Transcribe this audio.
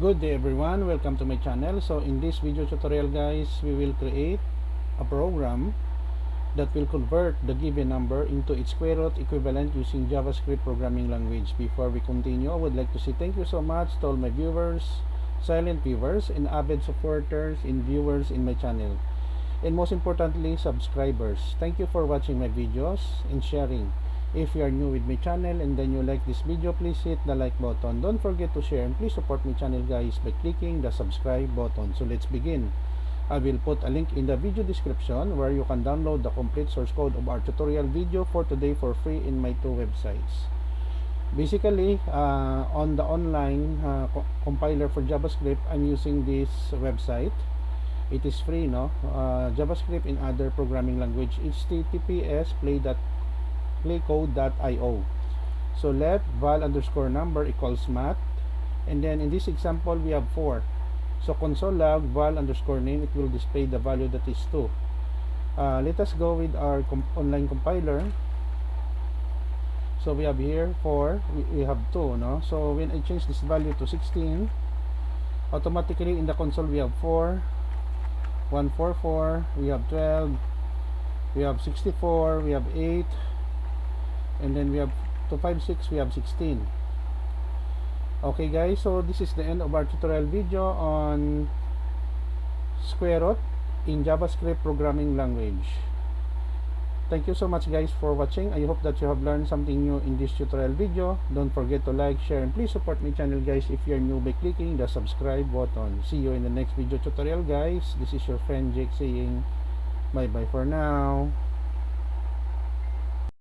Good day everyone, welcome to my channel. So in this video tutorial guys, we will create a program that will convert the given number into its square root equivalent using JavaScript programming language. Before we continue, I would like to say thank you so much to all my viewers, silent viewers, and avid supporters and viewers in my channel. And most importantly, subscribers. Thank you for watching my videos and sharing. If you are new with my channel and then you like this video, please hit the like button. Don't forget to share and please support my channel guys by clicking the subscribe button. So let's begin. I will put a link in the video description where you can download the complete source code of our tutorial video for today for free in my two websites. Basically, on the online compiler for JavaScript, I'm using this website. It is free, no? JavaScript in other programming language, https playcode.io. So let val underscore number equals math, and then in this example we have 4. So console log val underscore name, it will display the value that is 2. Let us go with our online compiler. So we have here 4, we have 2, no? So when I change this value to 16, automatically in the console we have 4, 144, we have 12, we have 64, we have 8, and then we have 256, we have 16. Okay guys, so this is the end of our tutorial video on square root in JavaScript programming language. Thank you so much guys for watching. I hope that you have learned something new in this tutorial video. Don't forget to like, share, and please support my channel guys if you are new by clicking the subscribe button. See you in the next video tutorial guys. This is your friend Jake saying bye bye for now.